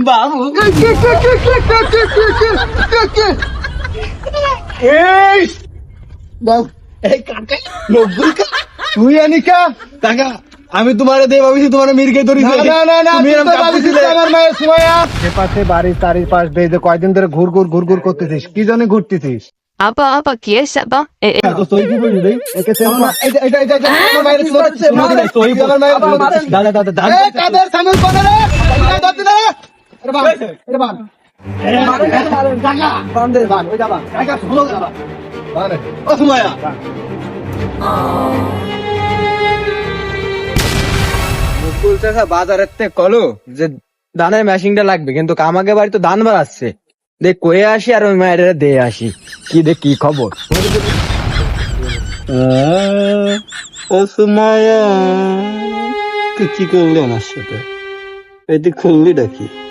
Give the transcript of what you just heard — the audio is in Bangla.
বাবু এই বাবু এই কাকা নব্বই তুই আনিকা কাকা আমি তোমারে দে ভাবিছি তোমারে মিরকে ধরি না না না না তুমি তুই এরকম তো কাপড় ভাবিছিস দিলে। আমার মায়ের সুমাইয়া এ পাশে বাড়ি তারির পাশ দিয়ে যে কয়দিন ধরে ঘুর ঘুর করতেছিস কি জন্য ঘুরতেছিস Apa কি এসে বা তো সই কি বলি রে একে চেনো না এটা আমার মায়ের সই আমার মায়ের দাদা দাদা দাদা এই কাদের সামনে কোনে রে এটা ধরতে না আরে বাবা আরে বাবা কাকা বান্দে বান ওই যাবা কাকা শুনো যাবা বারে ও সুমাইয়া মুকুল চাষা বাজারের থেকে কলো যে ধানের মেশিনটা লাগবে কিন্তু আমাকে বাড়ি তো ধান বাড়াচ্ছে দেখ কয়ে আসি আর ওই মায়ের দিয়ে আসি কি দেখ কি খবর ও সুমাইয়া তুই কি করলি আমার সাথে এটি খুললি নাকি